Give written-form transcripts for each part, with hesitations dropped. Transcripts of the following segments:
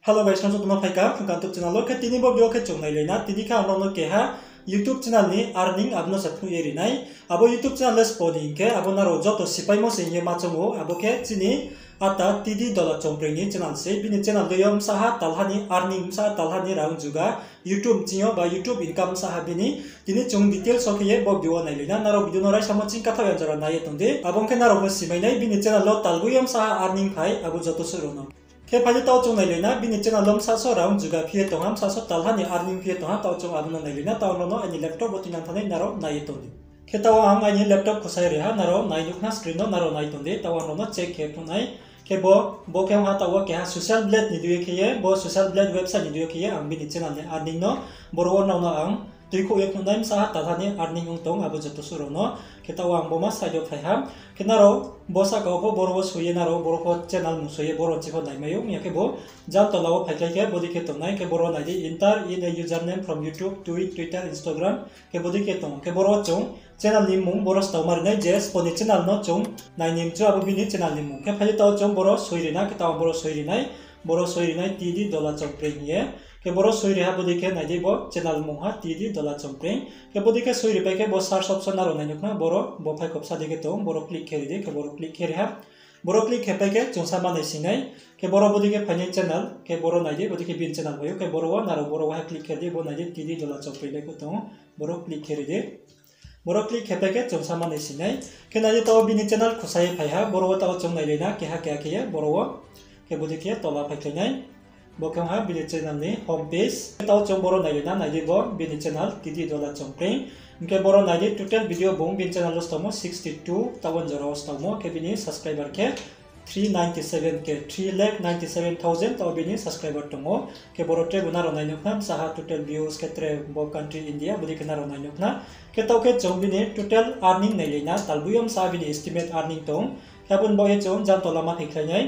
Halo guys, langsung teman faika YouTube channel lo ke tini bo bio ke chongnai lena tini ka amno ke ha YouTube channel ni earning abno sathu eri nai abo YouTube channel spawning ke abo na rojo to sipai mo se ye machomo abo ke chini ata tidi dollar chompring ni channel se bini channel do yom saha talhani earning sa talhani raung juga YouTube jinyo ba YouTube income saha bini tini chung detail so ke ye bo bio nai lena naro video no rai samo ching katha yan jara nai tonde abong ke naro bo simai nai bini channel lo talgu yom saha earning phai abo joto surono ke pagi tau chung nai lena bini channel lom saso raung juga pie tongam saso talhani earning pie tongam tau chung abno nai lena tau no ani laptop botinan thane naro nai tonde ke tau ang ani laptop kusai reha naro nai nukna screen no naro nai tonde tau no check ke tunai ke bo ke ha tau ke ha social blade ni duye ke ye bo social blade website ni duye ke ye ang bini channel ni earning no boro no ang tuiko ek naim saha talhani earning ungtong abo joto surono ke tau ang boma sajo phaiha ke naro bosa ka bo boro suye naro boro ko channel mu suye boro chiko nai mayo ya ke bo ja to lawo phaikai ke bodi ke tonai ke boro nai enter in a username from YouTube, Twitter, Instagram ke bodi ke tong ke boro chung channel ni mung boro sta mar nai je sponi channel no chung nai nim chu abo bini channel ni mung ke phai taw chung boro suire na ke taw boro suire nai tidi dollar chompring ye ke boro suire ha bodi ke nai bo channel mung ha tidi dollar chompring ke bodi ke suire pe ke bo search option naro nai nukna boro bo phai kopsa de ke tong boro click keri de ke boro click keri ha boro click hepe ke chungsa ma nai sinai ke boro bodi ke phai channel ke boro nai de bodi ke bin channel hoyo ke boro wa naro boro wa click keri de bo nai de tidi dollar chompring de ko tong boro click keri de boro click hepe ke chungsa ma nai sinai ke nai taw bini channel khusai phai ha boro wa taw chung nai lena ke ha ke ye boro wa ke bodi ke tola phai nai bokang ha bini channel ni home page taw chung boro nai lena nai de bo bini channel tidi dollar chompring ke boro nai de total video bong bin channel los tomo 62 tawon zero tomo ke bini subscriber ke 397 ke 3,97,000 taw bini subscriber tomo ke boro tre bunaro nai nokna saha total views ke tre bo country India bodi ke naro nai nokna ke taw ke chung bini total earning nai lena talbuyom sa bini estimate earning tong kabun bo ye chung jam tolama phaiklai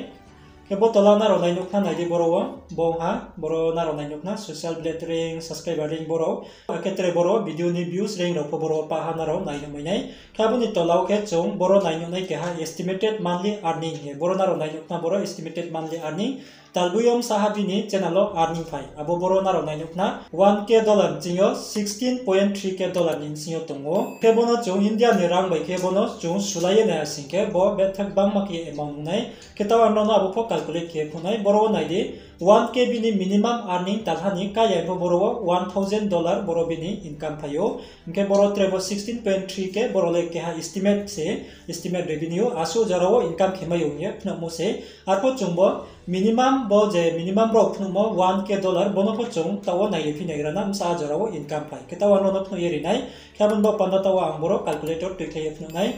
ke bo tola naro nai nokna nai de boro wa bong ha boro naro nai nokna social blade ring subscriber ring boro ke tre boro video ni views ring ro boro pa ha naro nai no mai kabuni tola ke chung boro nai nai ke ha estimated monthly earning he boro naro nai nokna boro estimated monthly earning talbuyom sahabini channel lo earning phai abo boro naro nai nokna 1k dollar jingo 16.3k dollar nin sinyo tongo ke bono chung India ni rang bai ke bono chung sulaye na singke bo bethak bang maki amount nai ke taw no abo po calculate ke phunai boro nai de 1k bini minimum earning talhani ka ya bo boro $1,000 boro bini income phayo ke boro trebo 16.3k boro le ke ha estimate revenue asu jaro income khemayo ye phna mo se arpo chungbo minimum bo je minimum bro phnumo 1k dollar bono po chung taw nai le phinai rana sa jaro income phai ke taw no no phnu yeri nai khabun bo panda taw ang boro calculator tukhe phnu nai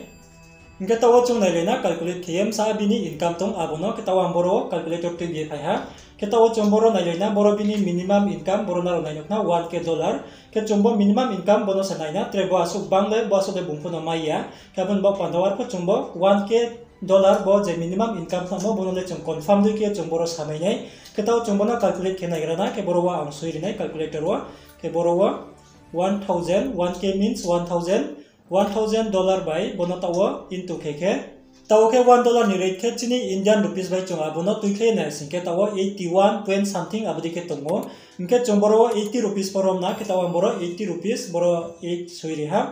ke taw chung nai le na calculate khem sa bini income tong abono ke taw ang boro calculator tu ye phai ha ke taw chung boro nai le na boro bini minimum income boro na nai na 1k dollar ke chumbo minimum income bono sa nai na trebo asu bangle bo asu de bungphuno maiya khabun bo pandawar po chumbo 1k dollar bo je minimum income thamo bono le chung confirm de ke chung boro samai nai ke taw chung bono calculate ke nai rana ke boro wa ang sui rinai calculator wa ke boro wa 1000 1k means 1000 dollar by bono taw into keke taw ke $1 ni rate ke chini Indian rupees by chung abono tuikhe na singke taw 81 point something abdi ke tongo inke chung boro 80 rupees porom na ke taw boro 80 rupees boro 8 sui reha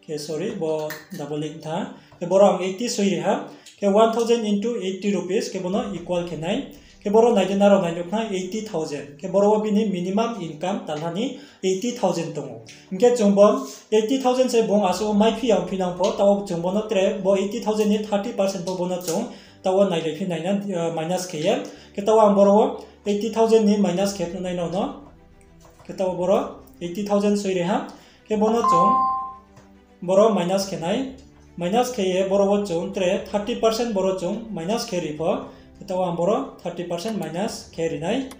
ke sorry bo double tha ke boro 80 sui reha ke 1000 into 80 rupees ke bono equal ke nai ke boro nai naro nai nokna 80,000 ke boro bini minimum income talhani 80,000 tongo inke chungbo 80,000 se bong asu mai phi ang phinang po taw chungbo no tre bo 80,000 ni 30% bo bono chung taw nai le phinai na minus ke ye ke taw ang boro 80,000 ni minus ke nai no ke taw boro 80,000 soi re ha ke bono chung boro minus ke nai minus ke ye boro chung tre 30% boro chung minus ke ri po taw ang boro 30% minus ke ri nai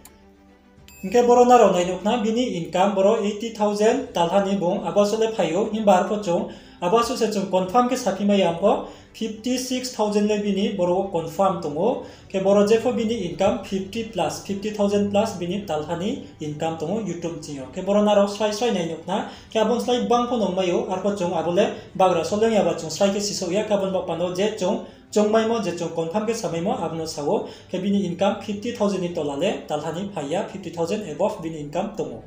inke boro naro nai nokna bini income boro 80,000 talhani bong abasole phayo himbar po chung abo asu se chung confirm ke sapi mai ampo 56,000 le bini boro confirm tongo ke boro jefo bini income 50,000 plus bini talhani income tongo YouTube jingo ke boro naro slai nai nukna ke abon slai bangpo nongmayo arpo chung abole bagra soleng ya ba chung slai ke siso ya kabon ba pano je chung mai mo je chung confirm ke samai mo abno sawo ke bini income 50,000 ni tolale talhani phaya 50,000 above bini income tongo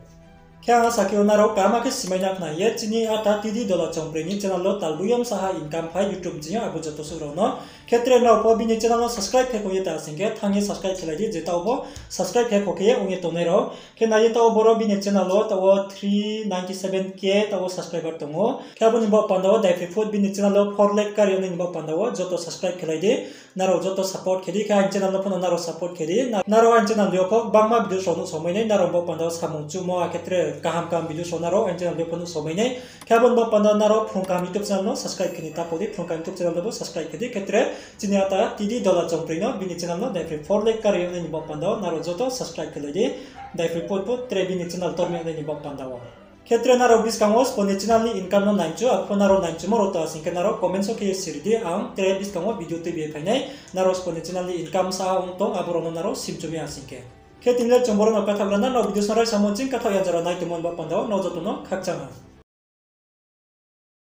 Kaya sakyo naro kama ke simanyak na ye chini ata tidi dola chongpreni channel lo talbuyom saha income phai YouTube jiyo abu joto surono ketre na upo bini channel lo subscribe ke koye ta singke thangi subscribe cheladi jeta upo subscribe ke koke unge tonero ke na ye ta boro bini channel lo tawo 397k tawo subscriber tongo kaya bu nimbo pandawo daifi food bini channel lo 4 lakh kar yone nimbo pandawo joto subscribe cheladi naro joto support kedi ka channel lo pono naro support kedi naro channel lo ko bangma video sono somoine naro bo pandawo samung chumo ketre kaham video sonaro and channel ponu somainai kabon ba pandanaro phungkam YouTube channel no subscribe kini tapodi phungkam YouTube channel bo subscribe kedi ketre chiniata tidi dola chomprino bini channel no dai 4 lakh kar yone ni ba pandao naro joto subscribe kedi dai pot tre bini channel torme ni ba pandao ketre naro biskangos poni channel ni income no nanchu aponaro nanchu moroto asingke naro comments ke sirdi ang tre biskango video tv phainai naro poni channel ni income sa ongtong aborono naro simchumi asingke Ketinggal jomboran apa tablana no video sarai samoncing kata yang jara naik temuan bapak pandau no jotono kakjangan.